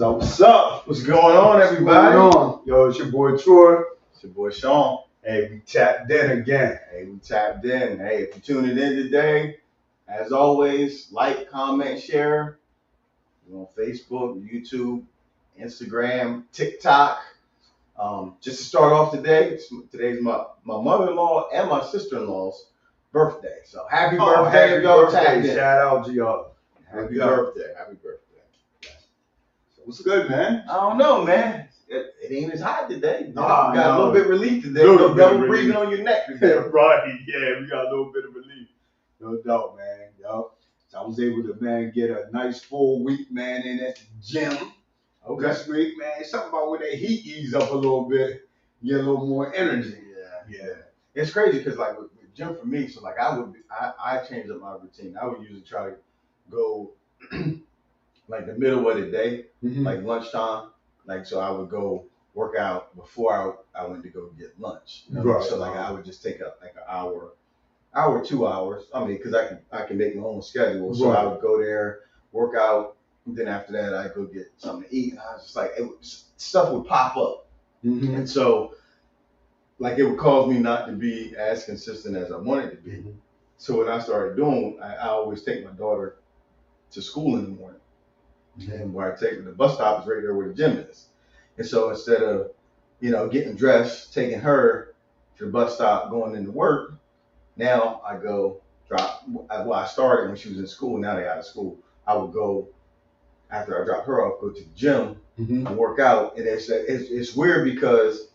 up? What's up? What's going on, everybody? What's going on? Yo, it's your boy Troy. It's your boy Sean. Hey, we tapped in again. Hey, we tapped in. Hey, if you're tuning in today, as always, like, comment, share. We're on Facebook, YouTube, Instagram, TikTok. Just to start off today, today's my mother-in-law and my sister-in-law's birthday. So happy birthday if y'all tapped in. Shout out to y'all. Happy birthday. So what's good, man? I don't know, man. It ain't as hot today. You Nah, got a little bit of relief today. Little bit Double of breathing relief. on your neck today. Right, yeah, we got a little bit of relief. No doubt, man. Yo. So I was able to, man, get a nice full week, man, in at the gym. Okay. This week, man, something about when that heat ease up a little bit, get a little more energy. Yeah. It's crazy because like with gym for me, so like I changed up my routine. I would usually try to go like the middle of the day, like lunchtime. Like so I would go work out before I went to go get lunch. You know? Right. So like I would just take up like an hour, 2 hours. I mean, because I can make my own schedule. So I would go there, work out, and then after that I go get something to eat. And I was just like, stuff would pop up, and so like it would cause me not to be as consistent as I wanted to be. So what I started doing, I always take my daughter to school in the morning, and where I take her, the bus stop is right there where the gym is. And so instead of getting dressed, taking her to the bus stop, going into work, now I go drop. Well, I started when she was in school. Now they out of school. I would go after I drop her off, go to the gym and work out. And it's weird because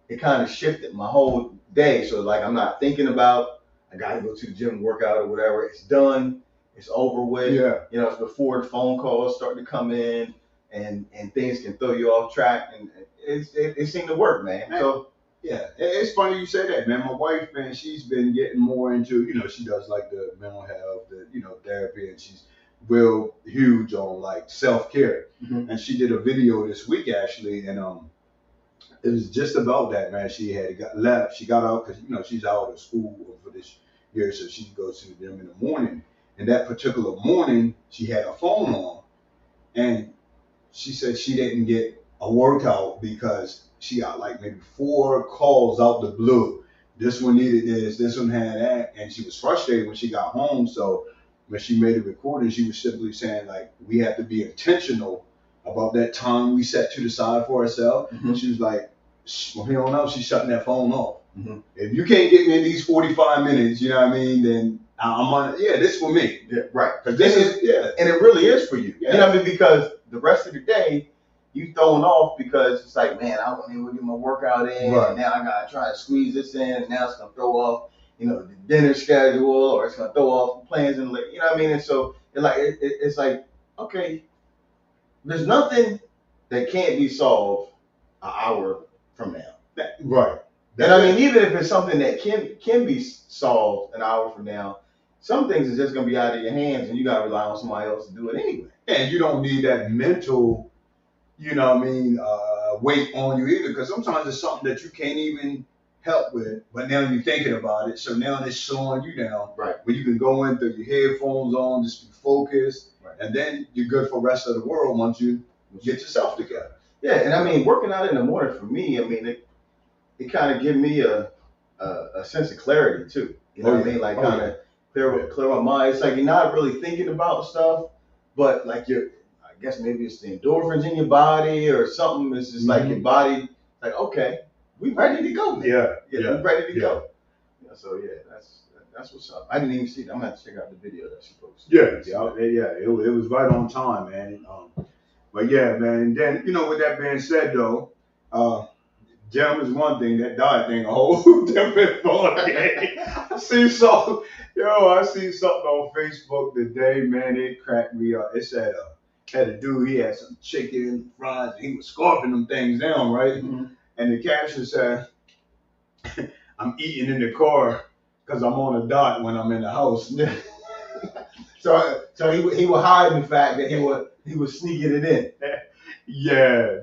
it kind of shifted my whole day. So like I'm not thinking about I got to go to the gym and work out or whatever. It's done. It's over with. Yeah. It's before the phone calls start to come in and things can throw you off track. And it seemed to work, man. So. Yeah, it's funny you say that, man. My wife, man, she's been getting more into, she does like the mental health, the, therapy, and she's real huge on like self-care. And she did a video this week actually, and it was just about that, man. She got out because she's out of school for this year, so she goes to the gym in the morning. And that particular morning, she had her phone on, and she said she didn't get a workout because she got like maybe 4 calls out the blue. This one needed this one had that, and she was frustrated when she got home. So when she made a recording, she was simply saying like, we have to be intentional about that time we set to the side for ourselves. She was like, from here on out, she's shutting that phone off. If you can't get me in these 45 minutes, you know what I mean, then I'm on, this for me. Yeah, right. Because this is, and it really is for you. Yeah. You know what I mean? Because the rest of the day, you throwing off because it's like, man, I wasn't able to get my workout in, and now I gotta try to squeeze this in, and now it's gonna throw off, the dinner schedule, or it's gonna throw off plans and you know what I mean. And so it's like, okay, there's nothing that can't be solved an hour from now. Right. And I mean, even if it's something that can be solved an hour from now, some things is just gonna be out of your hands, and you gotta rely on somebody else to do it anyway. And you don't need that mental, weight on you either, because sometimes it's something that you can't even help with, but now you're thinking about it, so now it's slowing you down. Right. But you can go in, throw your headphones on, just be focused, and then you're good for the rest of the world once you get yourself together. Yeah, and I mean, working out in the morning for me, I mean, it kind of give me a sense of clarity too. You know what I mean? Like kind of clear my mind. It's like you're not really thinking about stuff, but like I guess maybe it's the endorphins in your body or something. It's just like your body, like, okay, we ready to go. Yeah, we ready to go. So that's what's up. I didn't even see it. I'm gonna have to check out the video that she posted. It was right on time, man. But yeah, man. And then with that being said, though, gym is one thing. That diet thing, a whole different ball game. I seen something on Facebook today, man. It cracked me up. It said had a dude, he had some chicken, fries, and he was scarfing them things down, right? And the caption said, I'm eating in the car because I'm on a diet when I'm in the house. So he would hide the fact that he was sneaking it in. Yeah.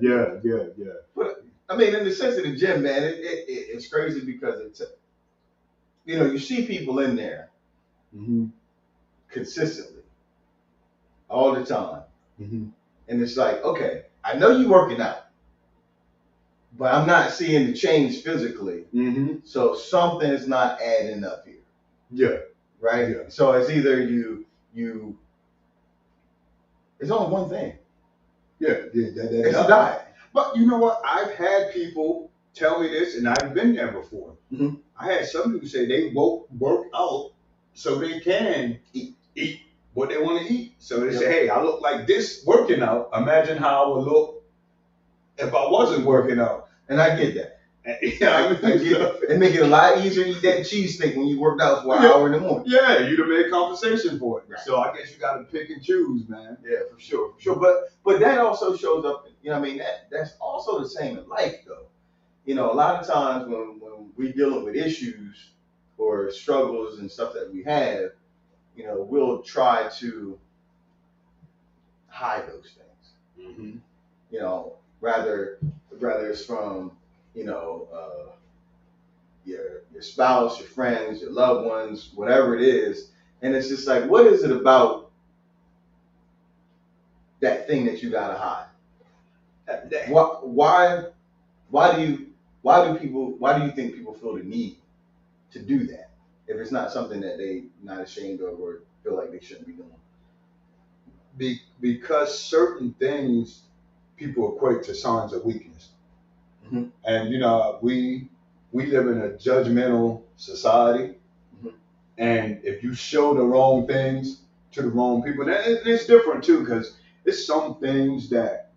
But I mean, in the sense of the gym, man, it's crazy because you see people in there consistently all the time. And it's like, okay, I know you working out, but I'm not seeing the change physically. Mm-hmm. So something is not adding up here. Yeah. Right? Yeah. So it's either you it's only one thing. Yeah. It's a diet. But you know what? I've had people tell me this, and I've been there before. Mm-hmm. I had some people say they work out so they can eat what they want to eat. So they say, hey, I look like this working out. Imagine how I would look if I wasn't working out. And I get that. I get it. It make it a lot easier to eat that cheesesteak when you worked out for an hour in the morning. Yeah, you'd have made compensation for it. Right. So I guess you got to pick and choose, man. Yeah, for sure. But that also shows up. You know, I mean, that's also the same in life, though. You know, a lot of times when we're dealing with issues or struggles and stuff that we have, you know, we'll try to hide those things. Mm-hmm. You know, rather it's from, you know, your spouse, your friends, your loved ones, whatever it is, and it's just like, what is it about that thing that you gotta hide? Why do you think people feel the need to do that if it's not something that they not ashamed of or feel like they shouldn't be doing? Because certain things people equate to signs of weakness. Mm-hmm. And you know, we live in a judgmental society, mm-hmm. and if you show the wrong things to the wrong people, and it's different too, because it's some things that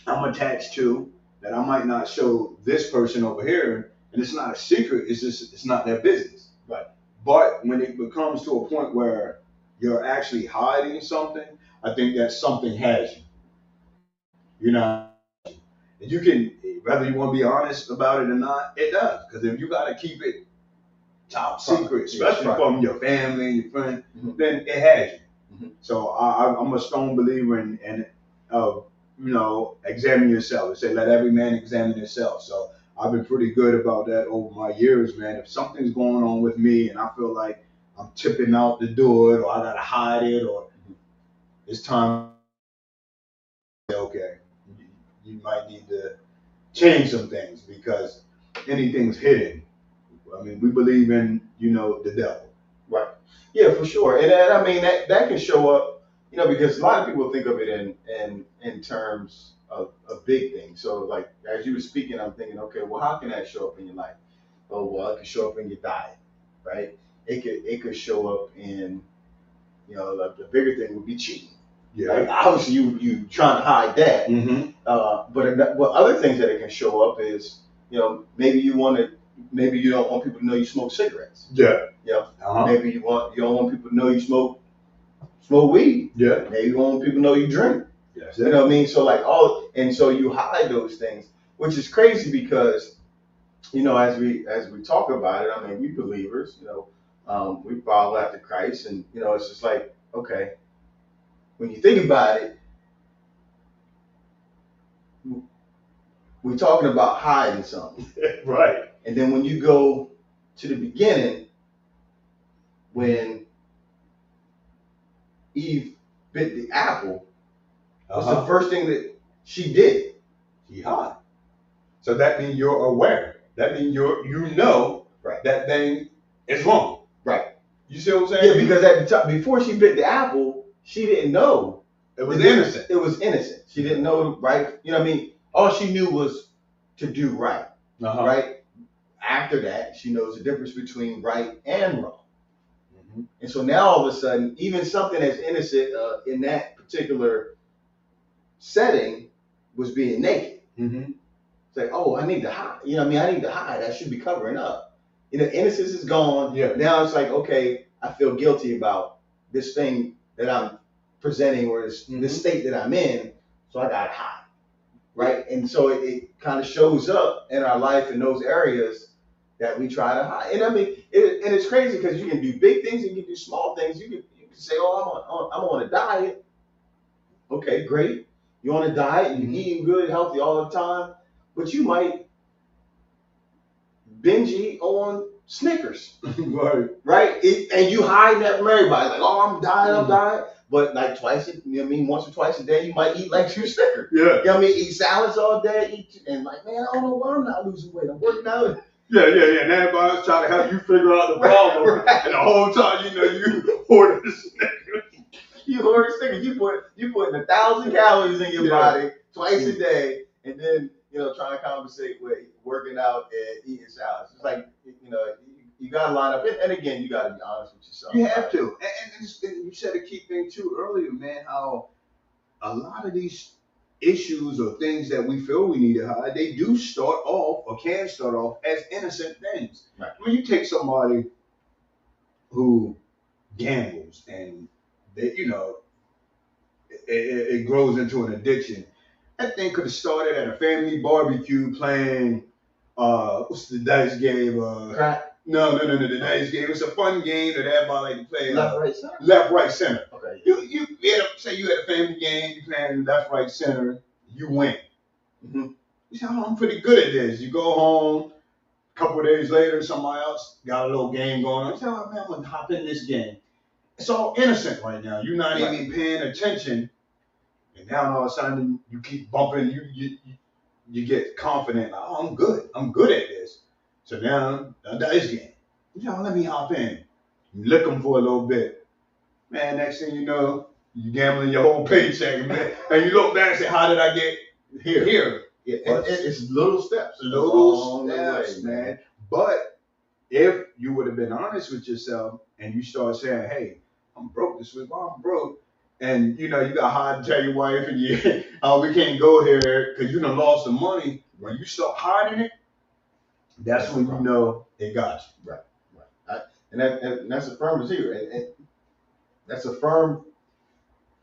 I'm attached to that I might not show this person over here, and it's not a secret. It's just it's not their business. Right. But when it becomes to a point where you're actually hiding something, I think that something has you. You know, and you can, whether you want to be honest about it or not, it does. Because if you got to keep it top secret, especially from your family and your friends, mm-hmm. then it has you. Mm-hmm. So I'm a strong believer in you know, examine yourself. They say, let every man examine himself. So I've been pretty good about that over my years, man. If something's going on with me and I feel like I'm tipping out to do it, or I got to hide it, or it's time, okay, you might need to change some things because anything's hidden. I mean, we believe in, you know, the devil. Right. Yeah, for sure. And I mean, that can show up, you know, because a lot of people think of it in terms of big things. So like, as you were speaking, I'm thinking, okay, well, how can that show up in your life? Oh, well, it could show up in your diet, right? It could show up in, you know, like the bigger thing would be cheating. Yeah. Like, obviously, you trying to hide that. Mm-hmm. But other things that it can show up is, you know, maybe you don't want people to know you smoke cigarettes. Yeah. Yeah. Uh-huh. Maybe you don't want people to know you smoke weed. Yeah. Maybe you want people to know you drink. Yes. You know what I mean? So like so you hide those things, which is crazy because, you know, as we talk about it, I mean, we believers, you know, we follow after Christ, and you know, it's just like, okay, when you think about it, we're talking about hiding something. Right. And then when you go to the beginning, when Eve bit the apple, what's the first thing that she did? She hid. So that means you're aware. That means you know right. that thing is wrong. Right. You see what I'm saying? Yeah, because at the time, before she bit the apple, she didn't know. It was innocent. It was innocent. She didn't know right. You know what I mean? All she knew was to do right. Uh-huh. Right? After that, she knows the difference between right and wrong. Mm-hmm. And so now all of a sudden, even something as innocent in that particular setting was being naked. Mm-hmm. It's like, oh, I need to hide. You know what I mean? I need to hide. I should be covering up. You know, innocence is gone. Yeah. Now it's like, okay, I feel guilty about this thing that I'm presenting or this state that I'm in, so I gotta hide. Right? And so it kind of shows up in our life in those areas that we try to hide. And I mean, and it's crazy because you can do big things and you can do small things. You can say, oh, I'm on a diet. Okay, great. You're on a diet, you're eating good, healthy all the time, but you might binge eat on Snickers. Right. Right? And you hide that from everybody. Like, oh, I'm dying. But like twice, you know what I mean, once or twice a day, you might eat like 2 Snickers. Yeah. You know what I mean? Eat salads all day, and like, man, I don't know why I'm not losing weight. I'm working out. Yeah. And everybody's trying to help you figure out the problem. Right. And the whole time, you order the Snickers. You order Snickers. You putting 1,000 calories in your body twice a day, and then trying to compensate with working out and eating salads. It's like you got to line up, and again, you got to be honest with yourself. You have to, and you said a key thing too earlier, man. How a lot of these issues or things that we feel we need to hide, they do start off or can start off as innocent things. Right. When you take somebody who gambles and they, it grows into an addiction. That thing could have started at a family barbecue playing what's the dice game? Crack. No, the dice game. It's a fun game that everybody like to play. Left, right, center. Left, right, center. Okay. Say you had a family game, you playing left, right, center, you win. Mm-hmm. You say, oh, I'm pretty good at this. You go home, a couple of days later, somebody else got a little game going on. You say, oh man, I'm gonna hop in this game. It's all innocent right now. You're not even paying attention. And now all of a sudden you keep bumping, you get confident, like, oh, I'm good at this. So now a dice game. Let me hop in. You lick them for a little bit. Man, next thing you know, you gambling your whole paycheck, man. And you look back and say, how did I get here? Yeah, it's little steps. Little steps, man. But if you would have been honest with yourself and you start saying, hey, I'm broke this week, I'm broke. And you got hard to tell your wife and we can't go here because you done lost some money. When you start hiding it, that's when you know it got you. Right. And that's a firm receiver. And that's a firm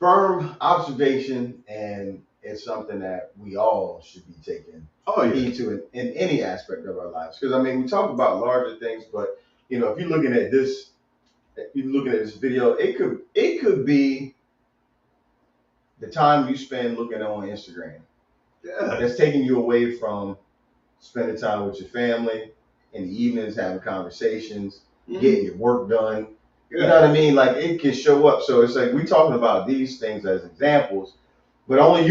observation, and it's something that we all should be taking heed to in any aspect of our lives. Because we talk about larger things, but if you're looking at this video, it could be the time you spend looking on Instagram. Yeah. That's taking you away from spending time with your family in the evenings, having conversations, getting your work done. You know what I mean? Like, it can show up. So it's like we're talking about these things as examples, but only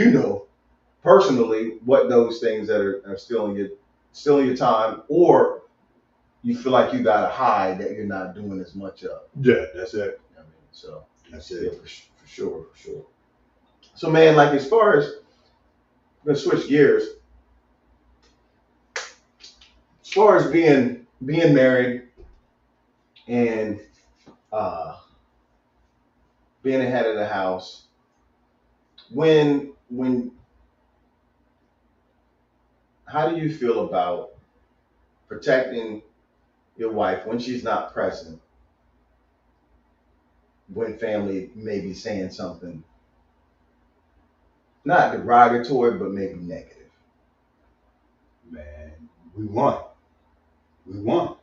personally what those things that are stealing your time, or you feel like you got to hide that you're not doing as much of. Yeah, that's it. So that's it. Yeah, for sure. So man, like as far as, I'm gonna switch gears. As far as being married and being the head of the house, when how do you feel about protecting your wife when she's not present, when family may be saying something not derogatory but maybe negative? Man, we won. And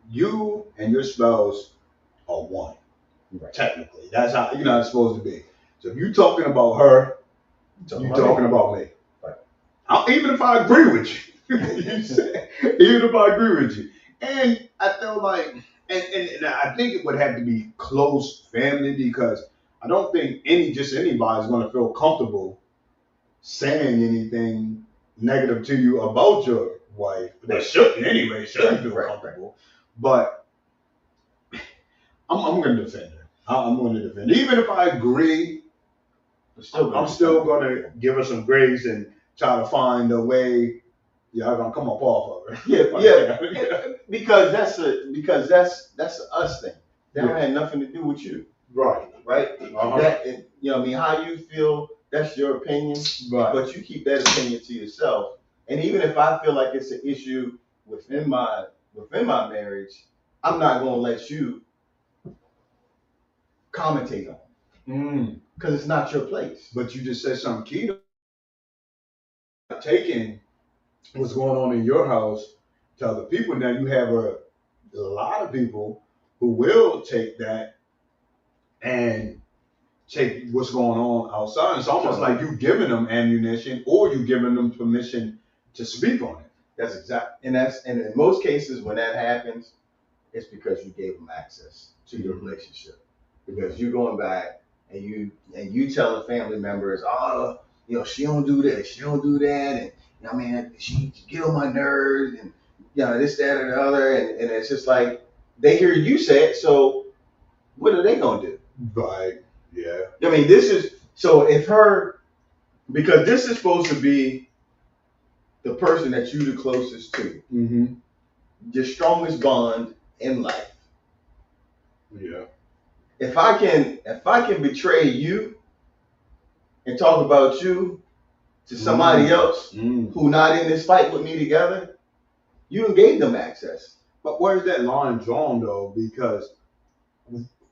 you and your spouse are one. Right. Technically, that's how it's supposed to be. So if you're talking about her, you're talking about me. Right. Even if I agree with you, even if I agree with you, and I feel like, and I think it would have to be close family, because I don't think anybody's going to feel comfortable saying anything negative to you about your wife. They shouldn't anyway. Shouldn't feel comfortable. But I'm going to defend her. I'm going to defend her. Even if I agree, I'm still going to give her some grace and try to find a way. I'm going to come up off of her. Yeah. Because that's a us thing. That had nothing to do with you. Right. Uh-huh. That, how you feel, that's your opinion. Right. But you keep that opinion to yourself. And even if I feel like it's an issue within my marriage, I'm not going to let you commentate on it. Because it's not your place. But you just said something key to taking what's going on in your house to other people. Now you have a lot of people who will take that and take what's going on outside. It's almost like you giving them ammunition, or you giving them permission to speak on it. That's exactly, and in most cases when that happens, it's because you gave them access to your relationship, because you're going back and you telling family members, oh, she don't do this, she don't do that, and I mean, she get on my nerves, and this, that, and the other, and it's just like they hear you say it, so what are they gonna do? Right. Yeah. I mean, this is so because this is supposed to be the person that you're the closest to, your strongest bond in life. Yeah. If I can betray you and talk about you to somebody else who not in this fight with me together, you done gave them access. But where's that line drawn though? Because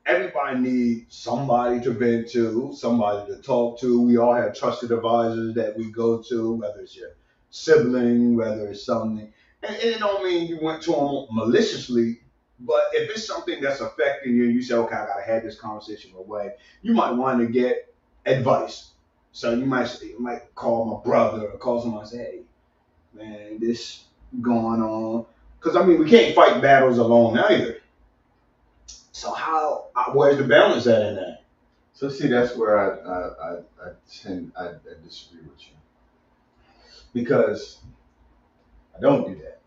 everybody needs somebody to vent to, somebody to talk to. We all have trusted advisors that we go to, whether it's your sibling, whether it's something. And it don't mean you went to them maliciously, but if it's something that's affecting you, you say, okay, I gotta have this conversation with my wife. You might want to get advice. So you might call my brother or call somebody and say, hey, man, this going on. Because I mean, we can't fight battles alone either. So where's the balance at in that? So see, that's where I disagree with you, because I don't do that.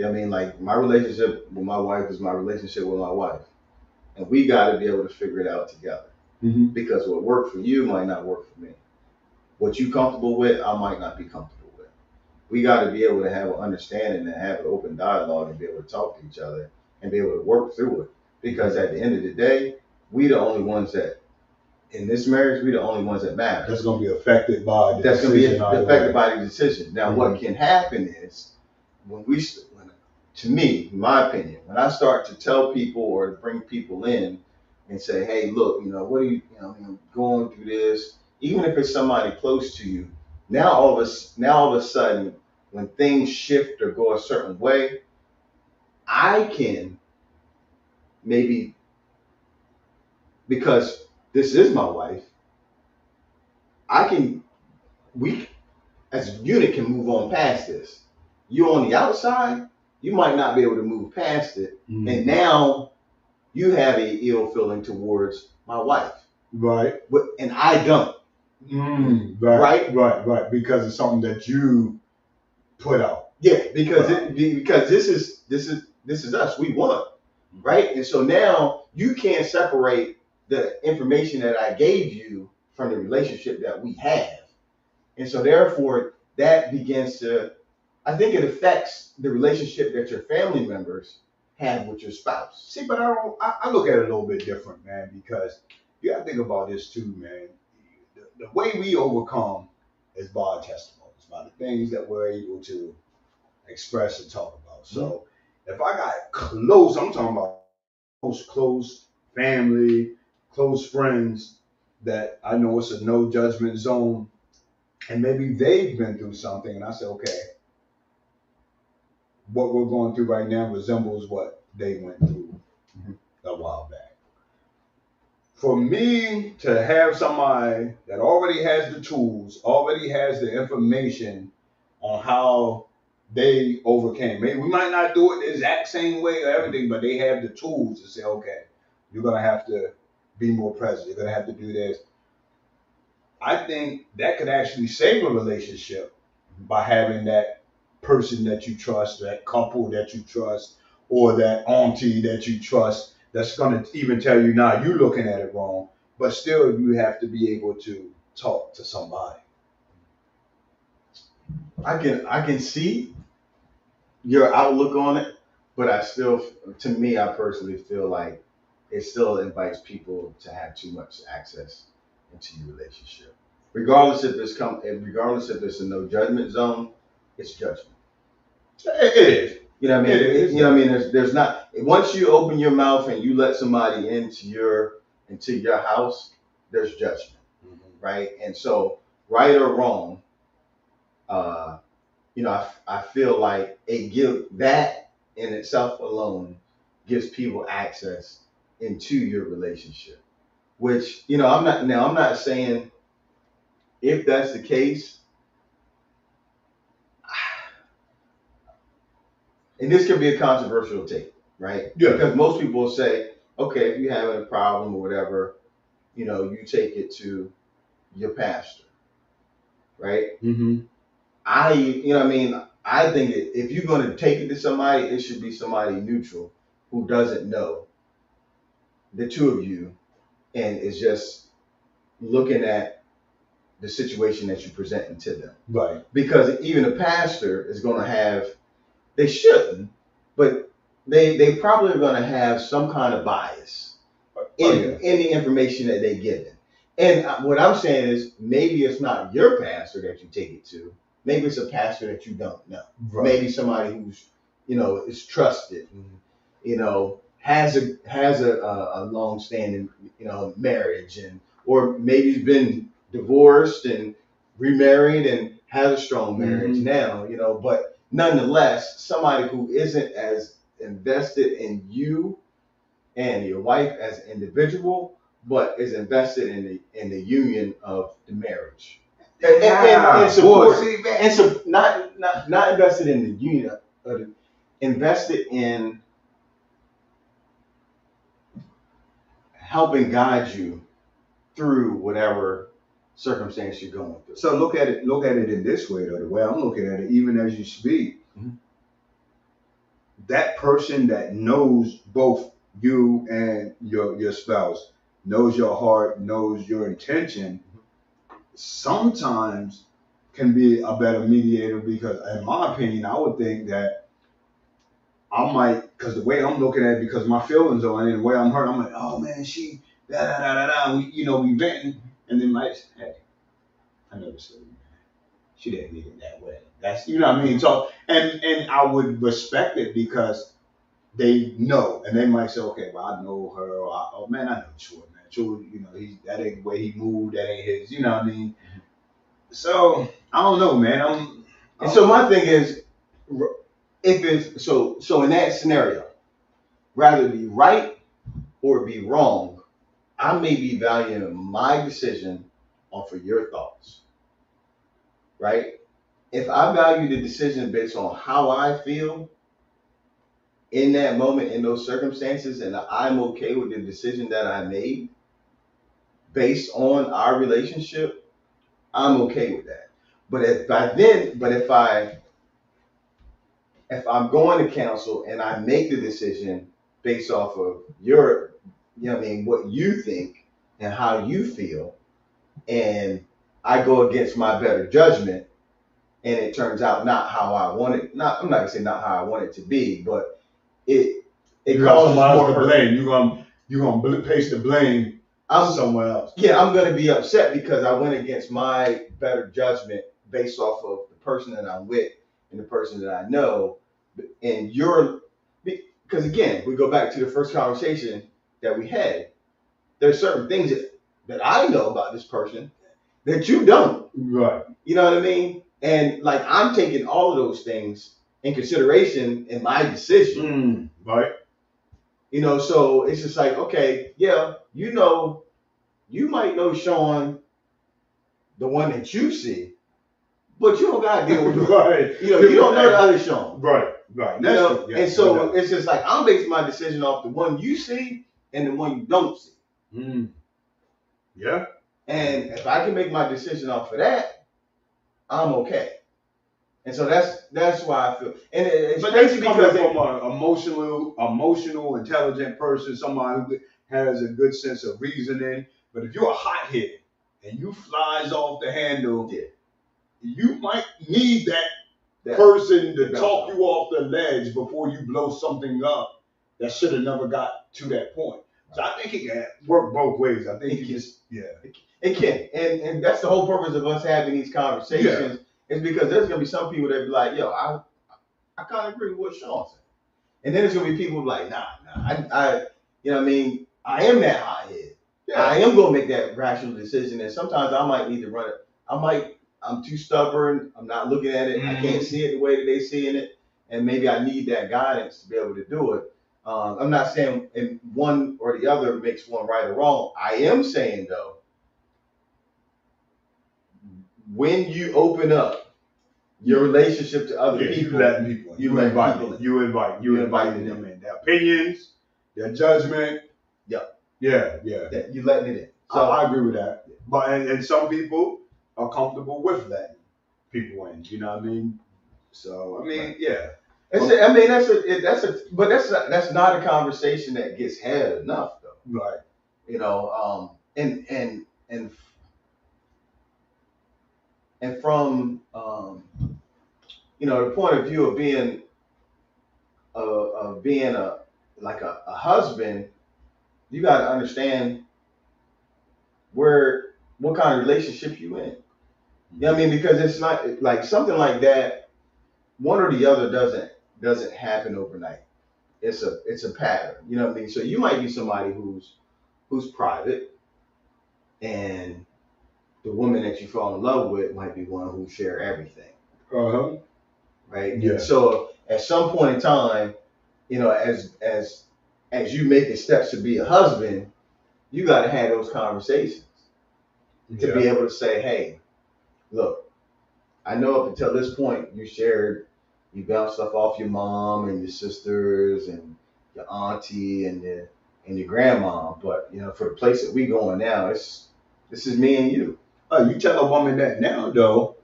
I mean, like, my relationship with my wife is my relationship with my wife, and we got to be able to figure it out together. Because what worked for you might not work for me. What you comfortable with, I might not be comfortable with. We got to be able to have an understanding and have an open dialogue and be able to talk to each other and be able to work through it. Because at the end of the day, we the only ones that, in this marriage, we the only ones that matter. That's going to be affected by the decision. That's going to be affected by the decision. Now, what can happen is, to me, in my opinion, when I start to tell people or to bring people in and say, hey, look, what are you, going through this, even if it's somebody close to you, now all of a sudden, when things shift or go a certain way, I can maybe, because this is my wife, we as a unit can move on past this. You on the outside, you might not be able to move past it. And now you have a ill feeling towards my wife. Right. And I don't. Right. Because it's something that you put out. Yeah, because this is us. We won. Right? And so now you can't separate the information that I gave you from the relationship that we have. And so therefore that begins to, I think it affects the relationship that your family members have with your spouse. See, but I look at it a little bit different, man, because you got to think about this too, man. The way we overcome is by testimonies, by the things that we're able to express and talk about. So if I got close, I'm talking about close family, close friends that I know it's a no judgment zone, and maybe they've been through something, and I say, okay, what we're going through right now resembles what they went through a while back. For me to have somebody that already has the tools, already has the information on how they overcame. Maybe we might not do it the exact same way or everything, but they have the tools to say, okay, you're going to have to be more present. You're going to have to do this. I think that could actually save a relationship by having that person that you trust, that couple that you trust, or that auntie that you trust that's going to even tell you, nah, you're looking at it wrong. But still, you have to be able to talk to somebody. I can see your outlook on it, but I personally feel like it still invites people to have too much access into your relationship. Regardless if it's a no judgment zone, it's judgment. It is. You know what I mean? There's not, once you open your mouth and you let somebody into your house, there's judgment, right? And so, right or wrong, I feel like that in itself alone gives people access into your relationship, which, I'm not saying if that's the case, and this could be a controversial take, right? Yeah. Because most people will say, okay, if you're having a problem or whatever, you take it to your pastor, right? Mm-hmm. I think if you're going to take it to somebody, it should be somebody neutral who doesn't know the two of you and is just looking at the situation that you're presenting to them. Right. Because even a pastor is going to have, they shouldn't, but they probably are going to have some kind of bias in the information that they give them. And what I'm saying is maybe it's not your pastor that you take it to. Maybe it's a pastor that you don't know. Right. Maybe somebody who's, is trusted and, has a long-standing, marriage or maybe he's been divorced and remarried and has a strong marriage now, but nonetheless, somebody who isn't as invested in you and your wife as an individual, but is invested in the union of the marriage. And support, and so not invested in the union, invested in helping guide you through whatever circumstance you're going through. So look at it in this way, though. The way I'm looking at it, even as you speak, that person that knows both you and your spouse, knows your heart, knows your intention, sometimes can be a better mediator, because in my opinion, I would think that I might, because the way I'm looking at it, because my feelings are in it, the way I'm hurt, I'm like, oh man, she da da da da da, we venting, and then might say, hey, I know this lady, man. She didn't mean it that way. That's, what I mean. So and I would respect it because they know, and they might say, okay, well, I know her, or oh man, I know Troy, man. Troy, that ain't the way he moved, that ain't his, you know what I mean? So I don't know, man. And so my thing is, if it's so in that scenario, rather be right or be wrong, I may be valuing my decision off of your thoughts, right? If I value the decision based on how I feel in that moment, in those circumstances, and I'm okay with the decision that I made based on our relationship, I'm okay with that. But if I'm going to counsel and I make the decision based off of your, what you think and how you feel, and I go against my better judgment, and it turns out not how I want it. I'm not gonna say not how I want it to be, but it causes more to blame. You're gonna place the blame somewhere else. Yeah, I'm gonna be upset because I went against my better judgment based off of the person that I'm with and the person that I know. And because again, we go back to the first conversation that we had. There's certain things that I know about this person that you don't. Right. You know what I mean? And like, I'm taking all of those things in consideration in my decision. Right. So it's just like, okay, yeah, you might know Sean, the one that you see, but you don't gotta deal with him. Right. You don't know the other Sean. Right. Yeah, and so it's just like, I'm basing my decision off the one you see and the one you don't see. Yeah. And if I can make my decision off of that, I'm okay. And so that's why I feel. And it's crazy because from an emotional, intelligent person, somebody who has a good sense of reasoning. But if you're a hothead and you flies off the handle, you might need that person to talk you off the ledge before you blow something up that should have never got to that point. So I think it can work both ways. I think it can. And that's the whole purpose of us having these conversations. Yeah. It's because there's gonna be some people that be like, yo, I kind of agree with what Sean said. And then there's gonna be people like, nah, I am that hothead. Yeah. I am gonna make that rational decision. And sometimes I might need to run it. I'm too stubborn. I'm not looking at it. I can't see it the way that they seeing it. And maybe I need that guidance to be able to do it. I'm not saying one or the other makes one right or wrong. I am saying, though, when you open up your relationship to other Yeah, people. you letting people in. You inviting them in. Their opinions, their judgment. Yeah. You letting it in. So I agree with that. But and some people are comfortable with letting people in. You know what I mean? So I mean, yeah. That's not a conversation that gets had enough though. Right. You know, and from the point of view of being a like a husband, you got to understand what kind of relationship you in. You know what I mean? Because it's not like something like that. One or the other doesn't happen overnight. It's a pattern. You know what I mean? So you might be somebody who's private, and the woman that you fall in love with might be one who share everything. Right? Yeah. So at some point in time, as you making steps to be a husband, you got to have those conversations to be able to say, hey, look, I know up until this point you bounced stuff off your mom and your sisters and your auntie and your grandma, but for the place that we going now, this is me and you. You tell a woman that now, though,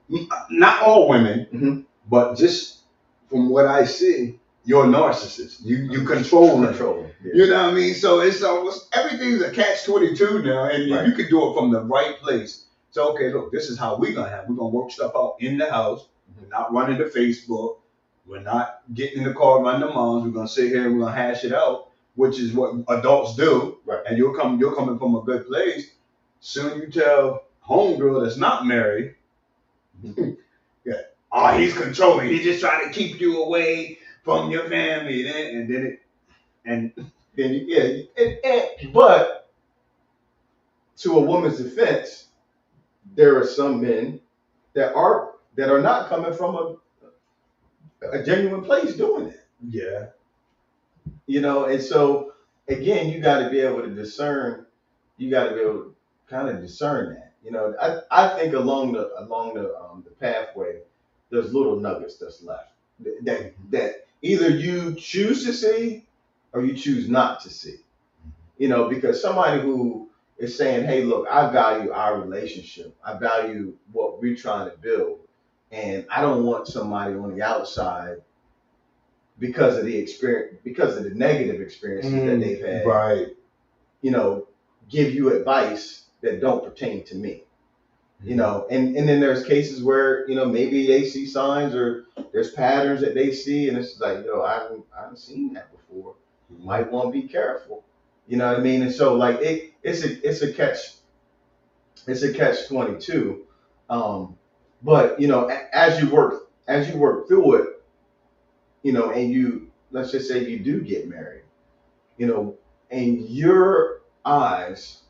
not all women, but just from what I see, you're a narcissist. You control them. Yeah. You know what I mean? So it's almost everything's a catch-22 now, and you can do it from the right place. So okay, look, this is how we're gonna work stuff out in the house. We're not running to Facebook. We're not getting in the car, running to moms. We're gonna sit here and we're gonna hash it out, which is what adults do. Right. And you're coming from a good place. Soon you tell homegirl that's not married, oh, he's controlling. He's just trying to keep you away from your family. But to a woman's defense, there are some men that are not coming from a genuine place doing it. Yeah. And so again, you got to be able to discern. You got to be able to kind of discern that. I think along the pathway, there's little nuggets that's left that either you choose to see or you choose not to see. Because somebody who is saying, hey, look, I value our relationship. I value what we're trying to build. And I don't want somebody on the outside because of the negative experiences that they've had. Right. Give you advice that don't pertain to me. And then there's cases where, maybe they see signs or there's patterns that they see and it's like, I haven't seen that before. You might want to be careful. You know what I mean? And so like it's a catch 22. But as you work through it, and let's just say you do get married, in your eyes,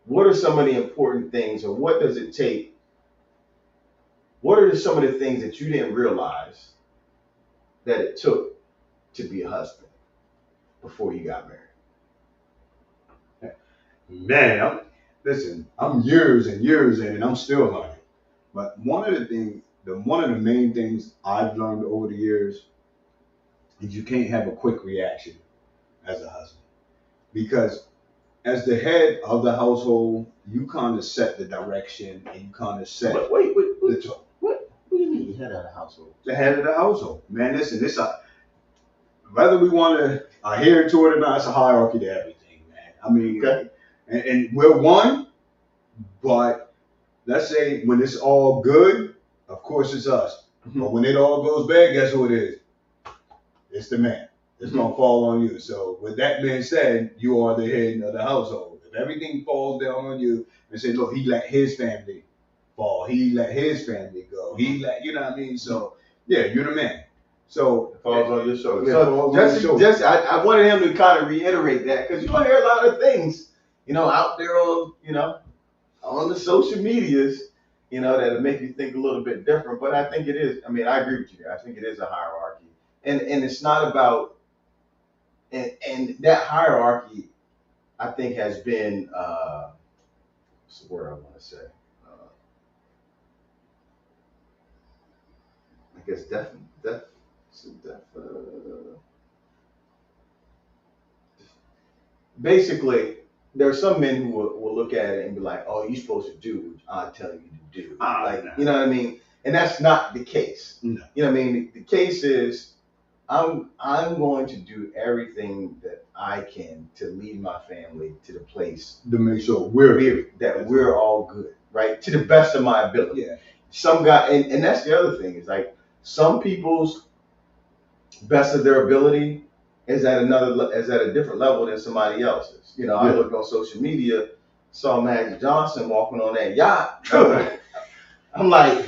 what are some of the important things, or what does it take? What are some of the things that you didn't realize that it took to be a husband before you got married? Man, I'm years and years in, and I'm still learning. But one of the main things I've learned over the years is you can't have a quick reaction as a husband, because as the head of the household, you kind of set the direction and you kind of set Wait, the tone. What do you mean the head of the household? The head of the household, man. Listen, whether we want to adhere to it or not, it's a hierarchy to everything, man. I mean, okay. And we're one, but let's say when it's all good, of course it's us. But when it all goes bad, guess who it is? It's the man. It's gonna fall on you. So with that being said, you are the head of the household. If everything falls down on you and say, look, he let his family fall, he let his family go, you know what I mean? So yeah, you're the man. So it falls on your shoulders. Yeah, so I wanted him to kind of reiterate that, because you're gonna hear a lot of things, out there on the social medias, that'll make you think a little bit different. But I think it is. I mean, I agree with you. I think it is a hierarchy, and it's not about. And that hierarchy, I think, has been what's the word I want to say? guess basically, there are some men who will look at it and be like, "Oh, you're supposed to do what I tell you to do." Like, no. you know what I mean? And that's not the case. No. You know what I mean? The case is, I'm going to do everything that I can to lead my family to the place To make sure we're all good, right? To the best of my ability. Yeah. Some guy, and that's the other thing is like some people's best of their ability is at a different level than somebody else's. You know, I looked on social media, saw Magic Johnson walking on that yacht. I'm like,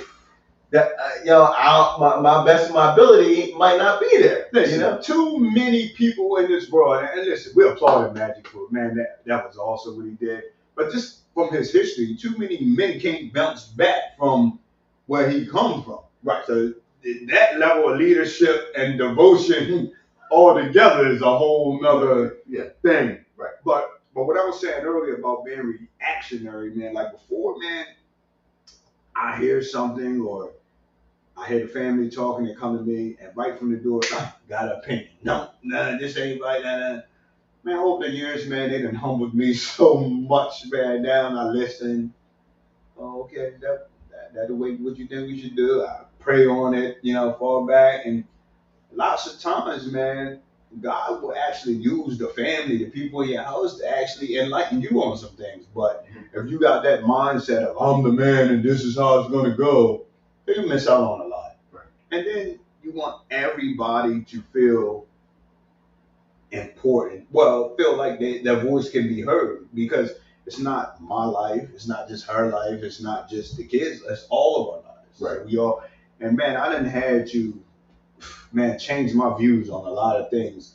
that my best of my ability might not be there. Listen, you know, too many people in this world, and listen, we applaud Magic for man, that was awesome what he did. But just from his history, too many men can't bounce back from where he comes from. Right. So that level of leadership and devotion altogether is a whole nother thing. Right. But what I was saying earlier about being reactionary, man, like before, man, I hear something or I hear the family talking, they come to me, and right from the door, got an opinion. No, this ain't right. Man, over the years, man, they done humbled me so much, man. Now I listen. Oh, okay, that the way what you think we should do. I pray on it, fall back, and lots of times, man, God will actually use the family, the people in your house, to actually enlighten you on some things. But if you got that mindset of I'm the man and this is how it's gonna go, you miss out on a lot. Right. And then you want everybody to feel important. Well, feel like their voice can be heard because it's not my life. It's not just her life. It's not just the kids. It's all of our lives. Right. So we all. And man, I didn't had to, man, change my views on a lot of things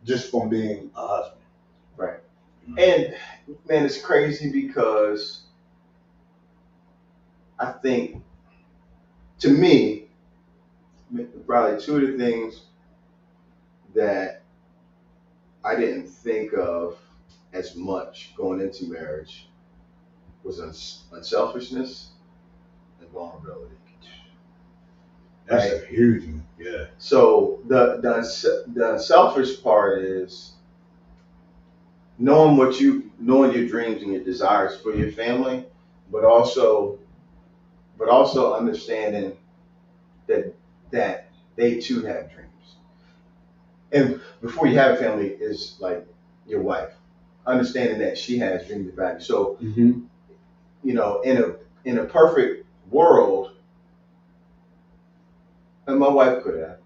just from being a husband. Right. And man, it's crazy because I think, to me, probably two of the things that I didn't think of as much going into marriage was unselfishness and vulnerability. That's a huge one. Yeah. So the unselfish part is knowing your dreams and your desires for your family, but also understanding that they too have dreams. And before you have a family is like your wife, understanding that she has dreams and values. So, in a perfect world, and my wife could have,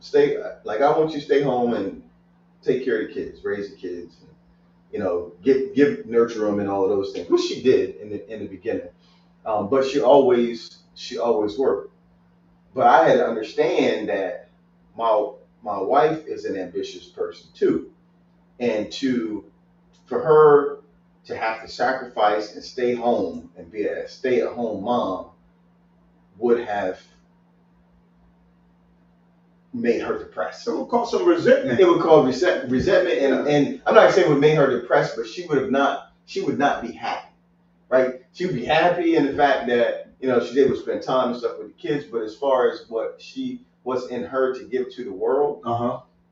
stay, like, I want you to stay home and take care of the kids, raise the kids, and, nurture them and all of those things, which she did in the beginning. But she always worked. But I had to understand that my wife is an ambitious person too, and for her to have to sacrifice and stay home and be a stay-at-home mom would have made her depressed. So it would cause some resentment. It would cause resentment, and I'm not saying it would make her depressed, but she would not be happy, right? She would be happy in the fact that she's able to spend time and stuff with the kids, but as far as what's in her to give to the world,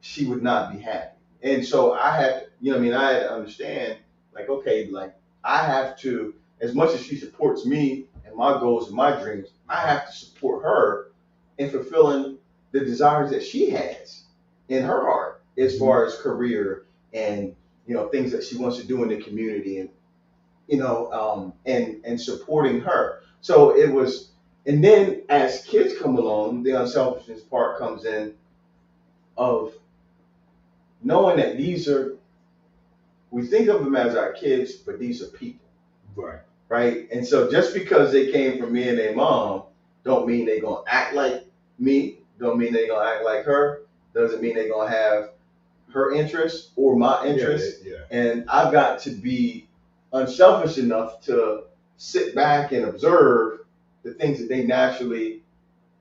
she would not be happy. And so I had, I had to understand, like, okay, like I have to, as much as she supports me and my goals and my dreams, I have to support her in fulfilling the desires that she has in her heart as far as career and things that she wants to do in the community and and supporting her. So it was, and then as kids come along, the unselfishness part comes in of knowing that we think of them as our kids, but these are people. Right. Right. And so just because they came from me and their mom, don't mean they're going to act like me, don't mean they're going to act like her, doesn't mean they're going to have her interests or my interests. Yeah. And I've got to be unselfish enough to sit back and observe the things that they naturally,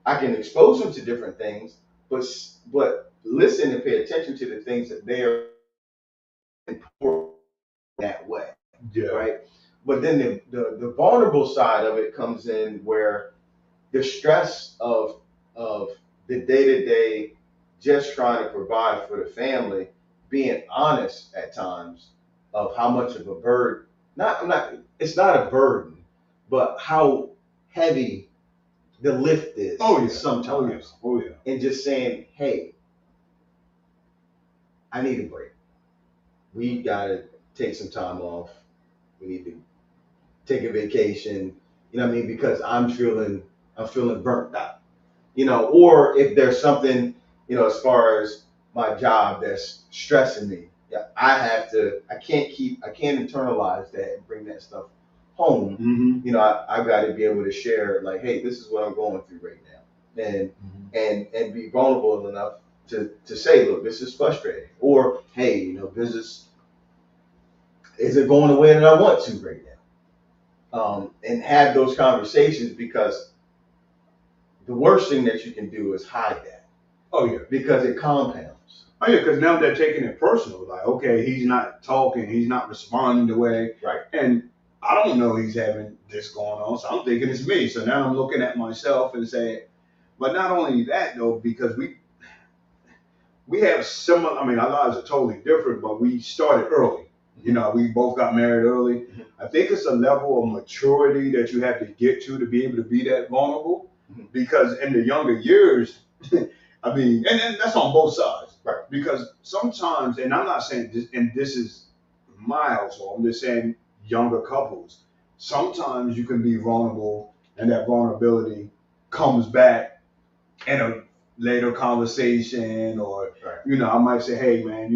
I can expose them to different things, but listen and pay attention to the things that they are important that way. Yeah. Right. But then the vulnerable side of it comes in where the stress of the day to day, just trying to provide for the family, being honest at times of how much of a burden. It's not a burden, but how heavy the lift is. Oh yeah. Sometimes. Oh yeah. And just saying, hey, I need a break. We gotta take some time off. We need to take a vacation. You know what I mean? Because I'm feeling burnt out. Or if there's something, as far as my job that's stressing me, yeah, I can't internalize that and bring that stuff home. Mm-hmm. I've got to be able to share, like, hey, this is what I'm going through right now, and and be vulnerable enough to say, look, this is frustrating, or hey, business isn't going the way that I want to right now, and have those conversations, because the worst thing that you can do is hide that. Oh yeah. Because it compounds. Oh yeah, because now they're taking it personal. Like, okay, he's not talking, he's not responding the way. Right. And I don't know he's having this going on, so I'm thinking it's me. So now I'm looking at myself and saying, but not only that though, because we have similar. I mean, our lives are totally different, but we started early. We both got married early. Mhm. I think it's a level of maturity that you have to get to be able to be that vulnerable. Mhm. Because in the younger years, I mean, and that's on both sides. Right. Because sometimes, and I'm not saying this, and this is my household, I'm just saying younger couples, sometimes you can be vulnerable and that vulnerability comes back in a later conversation, or, Right. I might say, hey man,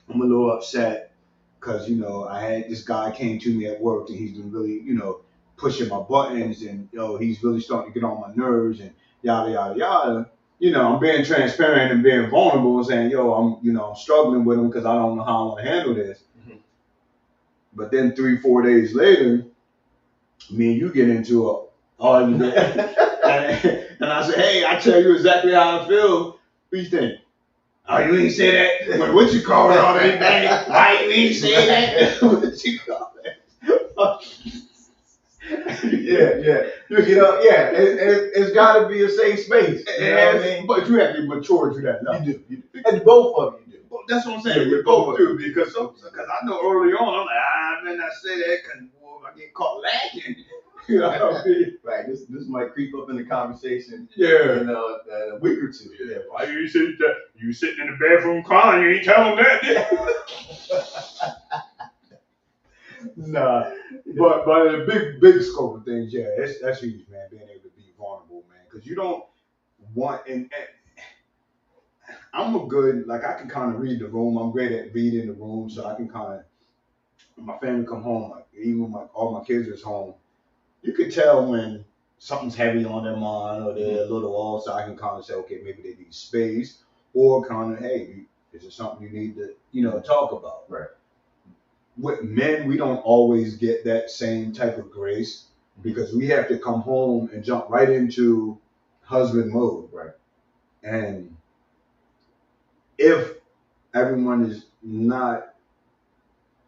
I'm a little upset because, I had this guy came to me at work and he's been really, pushing my buttons, and, he's really starting to get on my nerves, and yada, yada, yada. I'm being transparent and being vulnerable and saying, I'm struggling with him because I don't know how I want to handle this. Mhm. But then 3-4 days later, me and you get into a argument, and I say, hey, I tell you exactly how I feel. What do you think? Oh, you ain't say that? What you call it all that thing? Why you ain't say that? What you call it? Yeah. It's got to be a safe space. You know what I mean? But you have to mature to that level. You do. And both of you do. Well, that's what I'm saying. Yeah, we both do, because I know early on I'm like, I better not say that because I get caught lacking. You know what I mean? Right. This might creep up in the conversation. Yeah. In a week or two. Yeah. Why you sitting there? You sitting in the bathroom crying? You ain't telling them that, did you? Nah. But in the big scope of things, yeah, that's huge, man. Being able to be vulnerable, man, because you don't want and I'm a good, like, I can kind of read the room. I'm great at reading the room, so I can kind of, when my family come home, like, even when all my kids is home, you could tell when something's heavy on their mind or they're a little off, so I can kind of say, okay, maybe they need space, or kind of, hey, is it something you need to, talk about? Right. With men, we don't always get that same type of grace because we have to come home and jump right into husband mode. Right. And if everyone is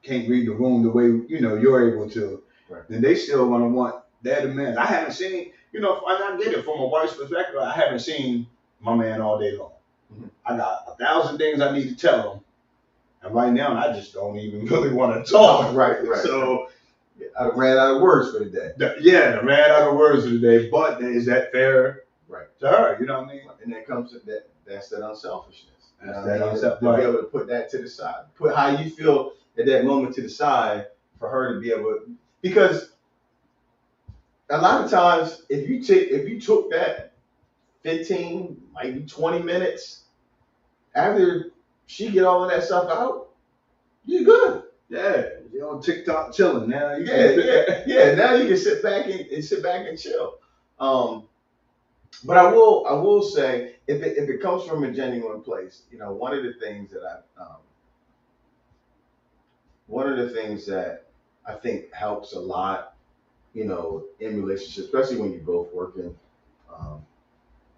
can't read the room the way you're able to, right, then they still gonna want their demands. I haven't seen, I get it from a wife's perspective. I haven't seen my man all day long. Mm-hmm. I got 1,000 things I need to tell him, and right now I just don't even really want to talk. Right. So I ran out of words for the day. I ran out of words for the day. But is that fair? Right. To her, you know what I mean? And that comes to that's that unselfishness. That's that unselfishness. To be able to put that to the side, put how you feel at that moment to the side, for her to be able, because a lot of times if you took that 15, maybe 20 minutes after she get all of that stuff out, you're good. Yeah, you're on TikTok chilling now. Yeah. Now you can sit back and chill. But I will say, if it comes from a genuine place, one of the things that I think helps a lot, in relationships, especially when you're both working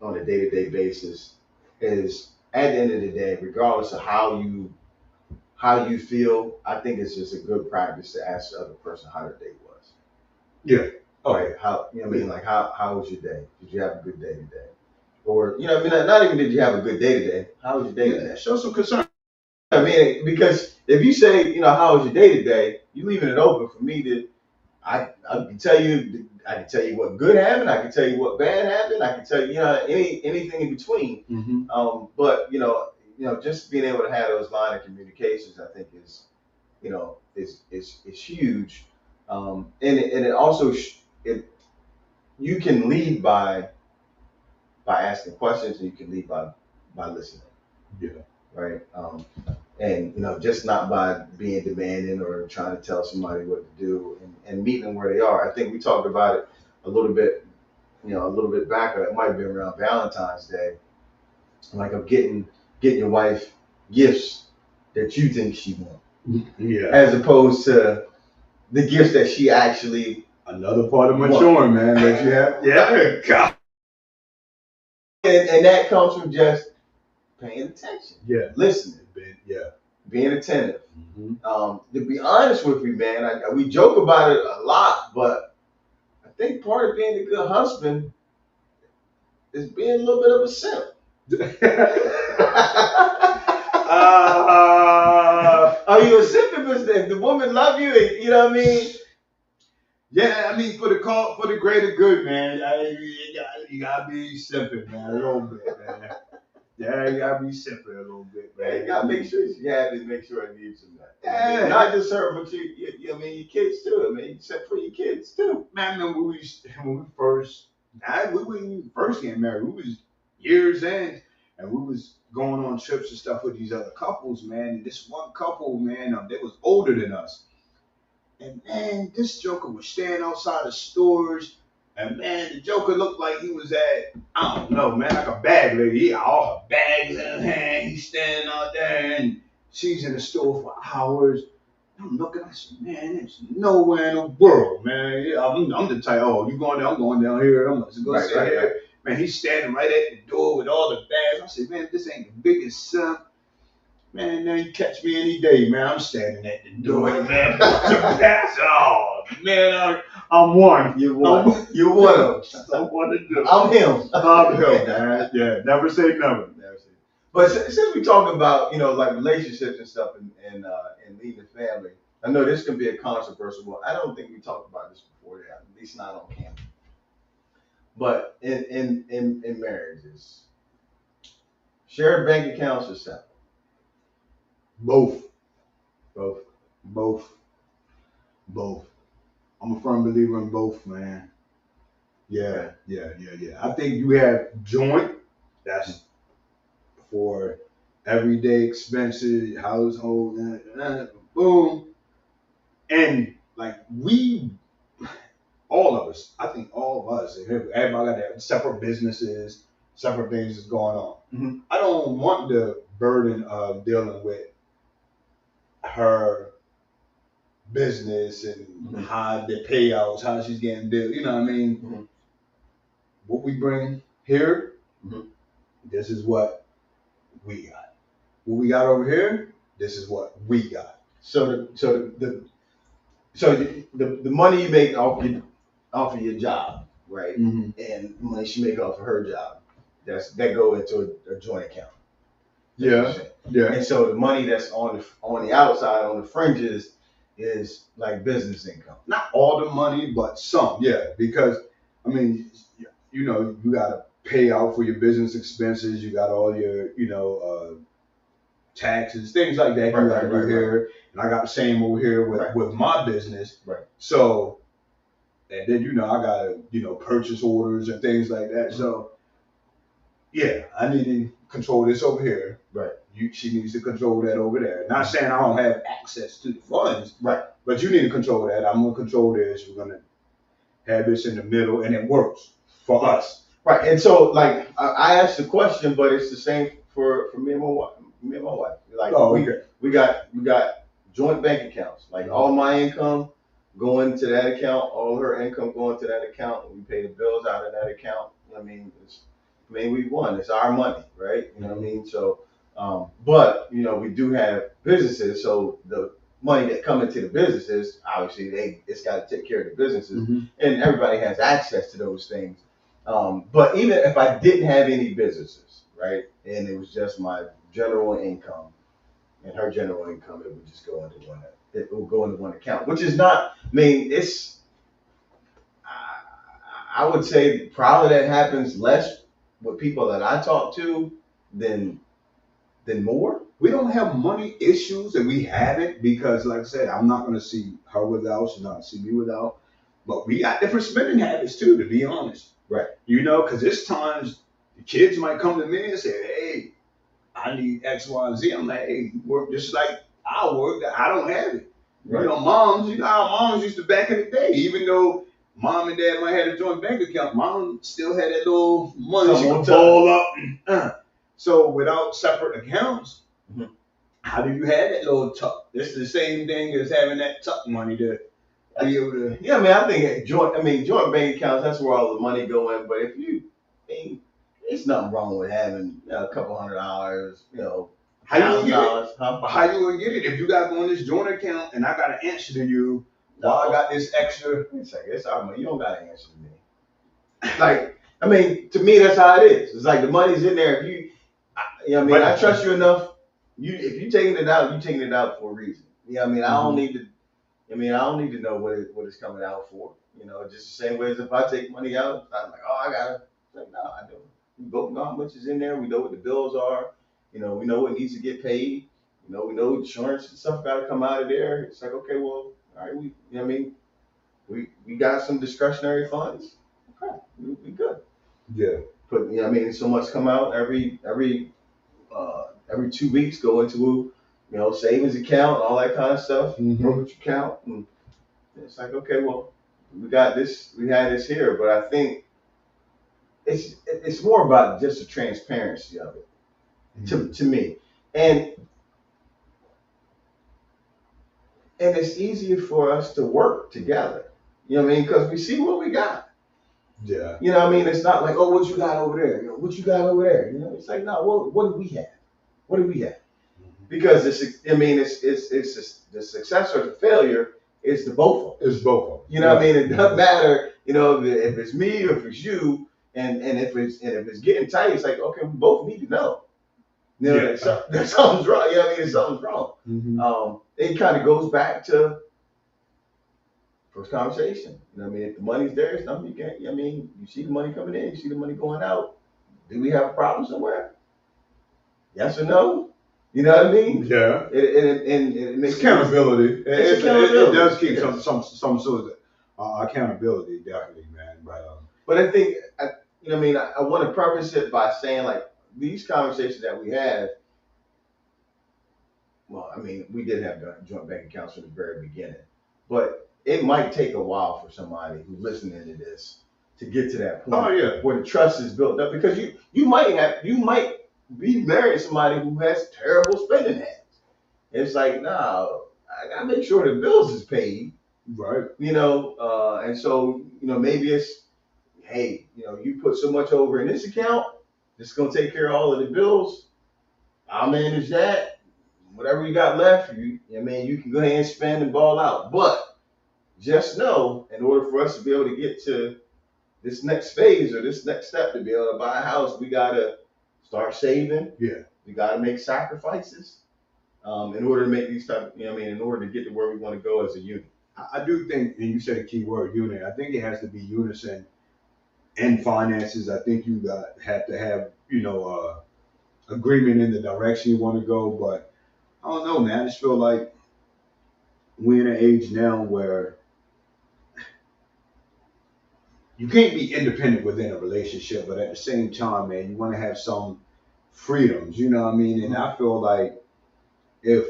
on a day-to-day basis, is at the end of the day, regardless of how you feel, I think it's just a good practice to ask the other person how their day was. Yeah. Oh, Right? How you know what I mean? Like how was your day? Did you have a good day today? Or you know what I mean? Not even did you have a good day today. How was your day today? Show some concern. I mean, because if you say, you know, how was your day today, you leaving it open for me to. I can tell you. I can tell you what good happened. I can tell you what bad happened. I can tell you, you know, anything in between. But just being able to have those line of communications, I think is, is huge. And it also it you can lead by asking questions, and you can lead by listening. Yeah. Right. And just not by being demanding or trying to tell somebody what to do, and meeting them where they are. I think we talked about it a little bit, a little bit back. It might have been around Valentine's Day, like of getting your wife gifts that you think she wants, as opposed to the gifts that she actually. Another part of maturing, man, that you have. Yeah, God. And that comes from just paying attention. Yeah, listening. Being attentive. To be honest with you, man, we joke about it a lot, but I think part of being a good husband is being a little bit of a simp. Are you a simp if the woman love you? You know what I mean? Yeah, I mean for the greater good, man. You gotta be simping, man, a little bit, man. Yeah, you gotta be simping a little bit, man. You gotta make sure she's happy, make sure it needs some that. Yeah, not just her, but your kids too. I mean, except for your kids too. Man, when we first getting married, we was years in, and we was going on trips and stuff with these other couples, man. And this one couple, man, they was older than us. And man, this Joker was standing outside of stores. And man, the Joker looked like he was at, I don't know, man, like a bag lady. He had all her bags in her hand. He's standing out there and she's in the store for hours. I'm looking, I said, man, there's nowhere in the world, man. Yeah, I'm the type, oh, you going there? I'm going down here. I'm going to go sit here. Right. Man, he's standing right at the door with all the bags. I said, man, this ain't the biggest simp. Man, now you catch me any day, man. I'm standing at the door, man. Oh, man, I'm one. You're one. You're one of them. I'm one to do. I'm him. I'm him, man. Yeah, never say never. But since we talking about, like relationships and stuff and leading the family, I know this can be a controversial one. I don't think we talked about this before, at least not on camera. But in marriages, shared bank accounts or separate? Both. I'm a firm believer in both, man. Yeah. I think you have joint, that's for everyday expenses, household, boom. And like all of us, I think all of us, everybody got their separate businesses, separate things that's going on. Mm-hmm. I don't want the burden of dealing with her business and how the payouts, how she's getting billed. You know what I mean? Mm-hmm. What we bring here, this is what we got. What we got over here, this is what we got. So the money you make off of your job, right? Mm-hmm. And the money she make off of her job, that go into a joint account. Yeah. And so the money that's on the outside, on the fringes, is like business income. Not all the money, but some. Yeah, because I mean, you gotta pay out for your business expenses. You got all your, taxes, things like that. You gotta do here, and I got the same over here with my business. Right. So, and then I gotta purchase orders and things like that. So, yeah, I need to control this over here. Right. She needs to control that over there. Not saying I don't have access to the funds. Right. But you need to control that. I'm gonna control this. We're gonna have this in the middle, and it works for us. Right. And so, like, I asked the question, but it's the same for me and my wife. Like, we got joint bank accounts. Like, all my income going to that account, all her income going to that account. We pay the bills out of that account. I mean, we won. It's our money, right? You know what I mean? So, but we do have businesses, so money that come into the businesses, obviously it's got to take care of the businesses, Mm-hmm. and everybody has access to those things. But even if I didn't have any businesses, right, and it was just my general income and her general income, it would just go into one. It will go into one account, which is not. I mean, I would say probably that happens less with people that I talk to than more. We don't have money issues, and we haven't because, like I said, I'm not going to see her without. She's not going to see me without. But we got different spending habits too, to be honest. Right. You know, because there's times the kids might come to me and say, "Hey, I need X, Y, and Z." I'm like, "Hey, you work just like I work. I don't have it." Right. You know, moms. You know how moms used to back in the day. Even though mom and dad might have a joint bank account, mom still had that little money she could ball up. So without separate accounts, mm-hmm. How do you have that little tuck? It's the same thing as having that tuck money to be able to. Yeah, I mean, I think joint bank accounts. That's where all the money go in. But if you, it's nothing wrong with having a couple $100. You know, how you gonna get it? How you gonna get it if you got on this joint account and I got to answer to you? Well, I got this extra. It's our money. You don't got to answer to me. Like, I mean, to me, that's how it is. It's like the money's in there. I trust you enough. If you're taking it out, you're taking it out for a reason. You know what I mean? I don't need to know what it's coming out for. You know, just the same way as if I take money out, I'm like, oh, I got it. Like, no, I don't. We both know how much is in there. We know what the bills are. You know, we know what needs to get paid. You know, we know insurance and stuff got to come out of there. It's like, okay, well, all right, we got some discretionary funds. Okay, we good. Yeah. But so much come out every 2 weeks, go into savings account, all that kind of stuff, mm-hmm. brokerage account, and it's like, okay, well, we got this, we had this here, but I think it's more about just the transparency of it, mm-hmm. to me, and it's easier for us to work together. You know what I mean? Because we see what we got. Yeah. You know what I mean? It's not like, oh, what you got over there? What you got over there? It's like, no, what do we have? What do we have? Mm-hmm. Because it's the success or the failure is the both of them. It's both of them. You know what I mean? It doesn't matter, if it's me or if it's you, and if it's getting tight, it's like, okay, we both need to know. That something's wrong. You know what I mean? Something's wrong. Mm-hmm. It kind of goes back to first conversation. You know what I mean? If the money's there, it's something you can't. You see the money coming in, you see the money going out. Do we have a problem somewhere? Yes or no? You know what I mean? Yeah. It makes accountability. It does keep some sort of accountability, definitely, man. But I think I want to preface it by saying, like, these conversations that we have. Well, we did have joint bank accounts from the very beginning, but it might take a while for somebody who's listening to this to get to that point where the trust is built up, because you might be married to somebody who has terrible spending habits. It's like, no, I gotta make sure the bills is paid. Right. And so, maybe it's, hey, you put so much over in this account, it's gonna take care of all of the bills. I'll manage that. Whatever you got left, you can go ahead and spend and ball out. But just know, in order for us to be able to get to this next phase or this next step to be able to buy a house, we gotta start saving. Yeah. We got to make sacrifices in order to make these type. In order to get to where we want to go as a unit. I do think, and you said a key word, unit. I think it has to be unison in finances. I think you have to have, agreement in the direction you want to go. But I don't know, man. I just feel like we're in an age now where you can't be independent within a relationship, but at the same time, man, you want to have some freedoms, you know what I mean? And I feel like if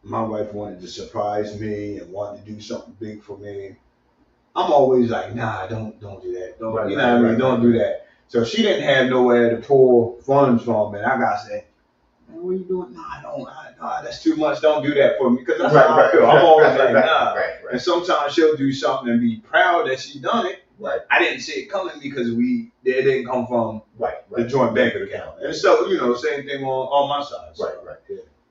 my wife wanted to surprise me and wanted to do something big for me, I'm always like, nah, don't do that. Don't do that. So she didn't have nowhere to pull funds from, and I got to say, man, what are you doing? Nah, that's too much. Don't do that for me, because that's how I feel. I'm always like, nah. Right. And sometimes she'll do something and be proud that she done it. Right. I didn't see it coming because it didn't come from the joint bank account. And so, same thing on my side. So. Right.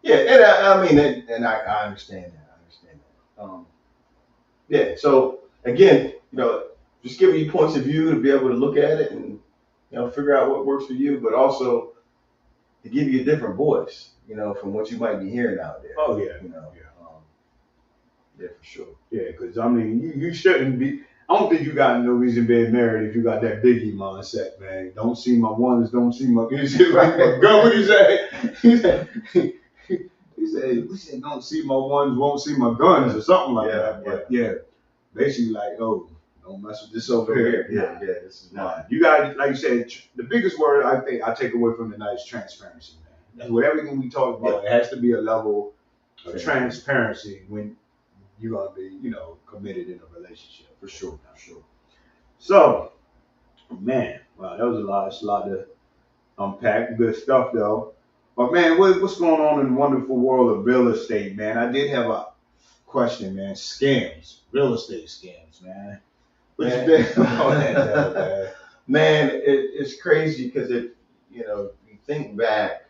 Yeah, and I mean, I understand that. I understand that. Yeah. So again, just giving you points of view to be able to look at it and figure out what works for you, but also to give you a different voice, from what you might be hearing out there. Oh yeah. Yeah, for sure. Yeah, because I mean, you shouldn't be. I don't think you got no reason being married if you got that Biggie mindset, man. Don't see my ones, don't see my. You see my gun? What he say? He said, don't see my ones, won't see my guns, or something like that. But yeah, basically like, oh, don't mess with this over here. Yeah, this is mine. You got, like you said, the biggest word I think I take away from tonight is transparency, man. That's with everything we talk about. It has to be a level of transparency when you're gonna be, committed in a relationship. For sure. So, man, wow, that was a lot. It's a lot to unpack. Good stuff, though. But man, what's going on in the wonderful world of real estate, man? I did have a question, man. Scams, real estate scams, man. What you think about that, man? Man, it's crazy because you think back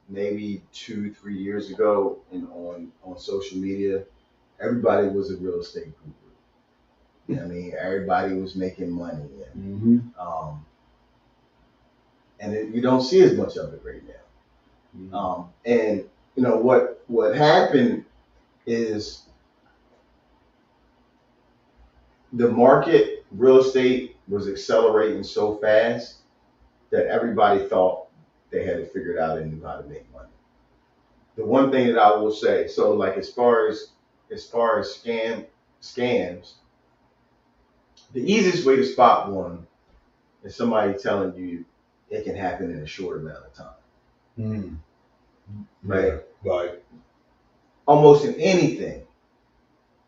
maybe 2-3 years ago and on social media, everybody was a real estate guru. I mean, everybody was making money, and you don't see as much of it right now. And what happened is the market, real estate, was accelerating so fast that everybody thought they had it figured out and knew how to make money. The one thing that I will say, so like as far as scams, the easiest way to spot one is somebody telling you it can happen in a short amount of time. Right? Right. Almost in anything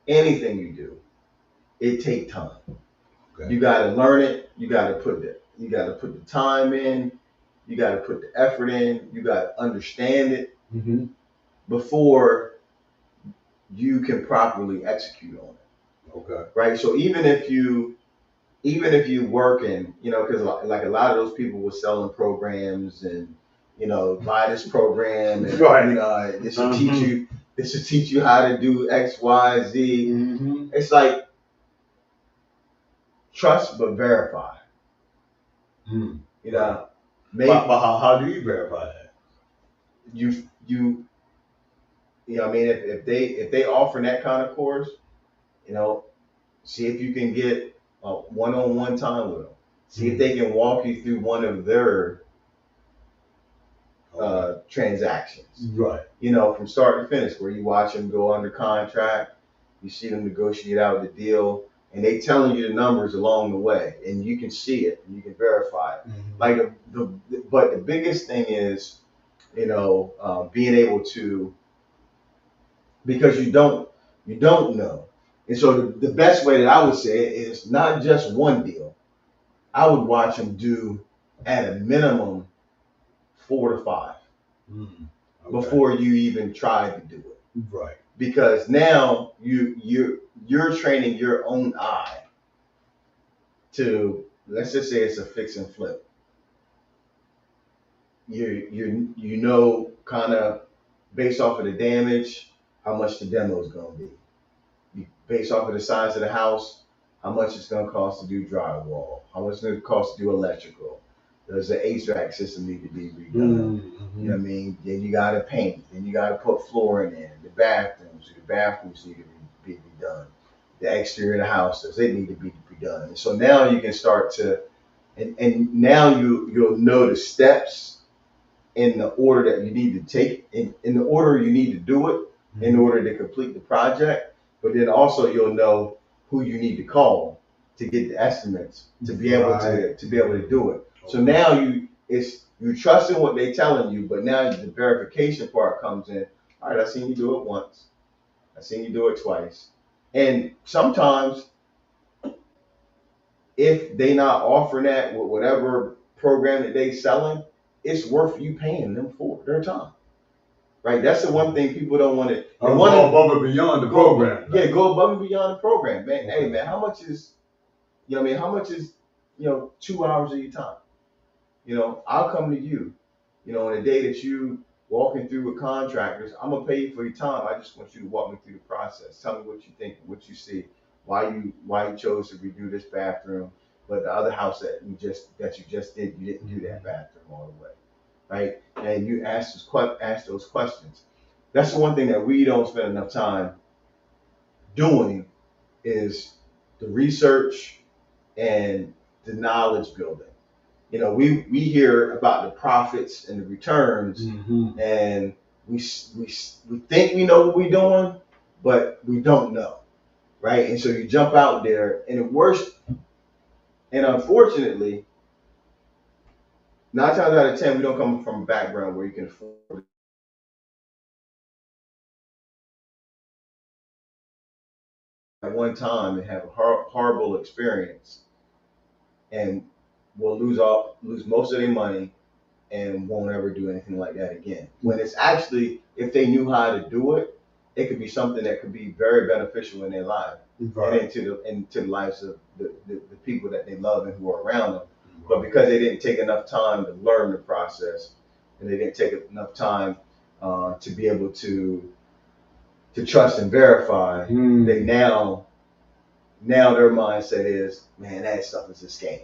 you do, it takes time. Okay. You got to learn it. You got to put the time in. You got to put the effort in. You got to understand it before you can properly execute on it. Okay. Right. So even if you working, because like a lot of those people were selling programs and buy this program and right. This will teach you how to do X, Y, Z. It's like trust but verify. Maybe. But how do you verify that? I mean, if they offer that kind of course, see if you can get a one-on-one time with them. See if they can walk you through one of their transactions. Right. From start to finish, where you watch them go under contract, you see them negotiate out the deal, and they telling you the numbers along the way, and you can see it and you can verify it. Like but the biggest thing is, being able to, because you don't know. And so the best way that I would say it is not just one deal. I would watch them do at a minimum 4 to 5 before you even try to do it. Right. Because now you're training your own eye to, let's just say it's a fix and flip. You kind of based off of the damage, how much the demo is going to be. Based off of the size of the house, how much it's going to cost to do drywall, how much it's going to cost to do electrical. Does the HVAC system need to be redone? You know what I mean? Then you got to paint. Then you got to put flooring in. The bathrooms need to be redone. The exterior of the house, does it need to be redone? And so now you can start to, and now you'll know the steps in the order that you need to take, in the order you need to do it in order to complete the project. But then also you'll know who you need to call to get the estimates to be able to do it. So now you're trusting what they're telling you, but now the verification part comes in. All right, I seen you do it once. I seen you do it twice. And sometimes if they not offering that with whatever program that they selling, it's worth you paying them for their time. Right? That's the one thing people don't want to. Go above and beyond the program. Yeah, go above and beyond the program, man. Okay. Hey, man, how much is, how much is, 2 hours of your time? I'll come to you, on a day that you walking through with contractors, I'm gonna pay you for your time. I just want you to walk me through the process. Tell me what you think, what you see, why you chose to redo this bathroom, but the other house that you just did, you didn't do that bathroom all the way, right? And you ask those questions. That's the one thing that we don't spend enough time doing is the research and the knowledge building. You know, we hear about the profits and the returns, and we think we know what we're doing, but we don't know, right? And so you jump out there, and the worst, and unfortunately, 9 times out of 10, we don't come from a background where you can afford at one time and have a horrible experience, and will lose most of their money and won't ever do anything like that again. When it's actually, if they knew how to do it, it could be something that could be very beneficial in their life, right, and into the lives of the people that they love and who are around them. Right. But because they didn't take enough time to learn the process, and they didn't take enough time to be able to trust and verify, they now their mindset is, man, that stuff is a scam.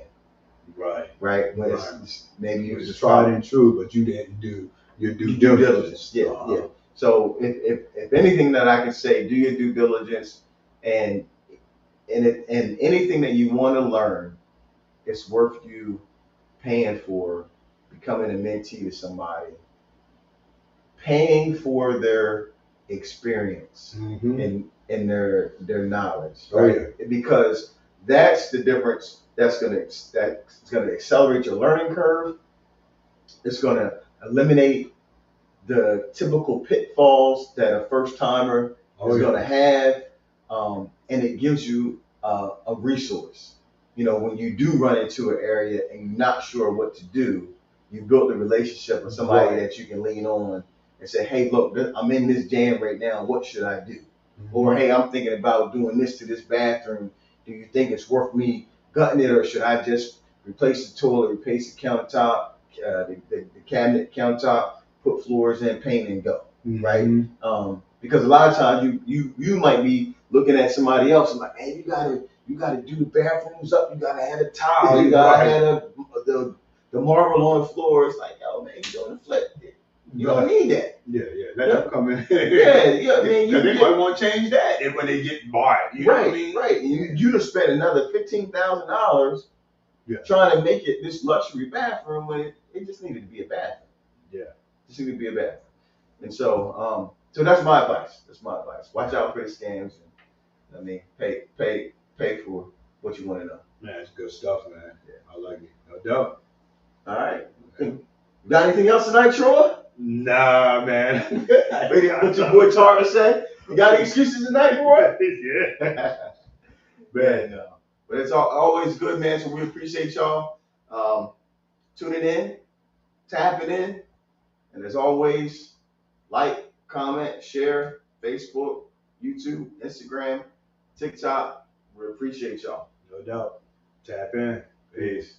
Right. When it's maybe you just tried and true, but you didn't do your due diligence. Yeah. So if anything that I can say, do your due diligence, and anything that you want to learn, it's worth you paying for, becoming a mentee to somebody, paying for their experience and their knowledge, right? Oh, yeah. Because that's the difference. That's gonna accelerate your learning curve. It's gonna eliminate the typical pitfalls that a first timer is gonna have, and it gives you a resource. You know, when you do run into an area and you're not sure what to do, you built a relationship with somebody that you can lean on and say, hey, look, I'm in this jam right now. What should I do? Or, hey, I'm thinking about doing this to this bathroom. Do you think it's worth me gutting it, or should I just replace the toilet, replace the countertop, the cabinet countertop, put floors in, paint, and go, right? Because a lot of times you might be looking at somebody else and like, man, you gotta do the bathrooms up, you gotta have a tile, you gotta have the marble on the floor. It's like, yo, man, you're doing a flip. You don't need that. Yeah. Let them come in. Yeah. I mean, because they might want to change that when they get bought. You know what I mean? Right. You just spent another $15,000 trying to make it this luxury bathroom when it just needed to be a bathroom. Yeah. Just needed to be a bathroom. And so, so that's my advice. Watch out for the scams. And, I mean, pay for what you want to know. Man, it's good stuff, man. Yeah. I like it. No doubt. All right. Okay. Got anything else tonight, Troy? Nah, man. What your boy Tara said? You got any excuses tonight, boy? Yeah. Man, but it's always good, man. So we appreciate y'all tuning in, tapping in, and as always, like, comment, share, Facebook, YouTube, Instagram, TikTok. We appreciate y'all. No doubt. Tap in. Peace.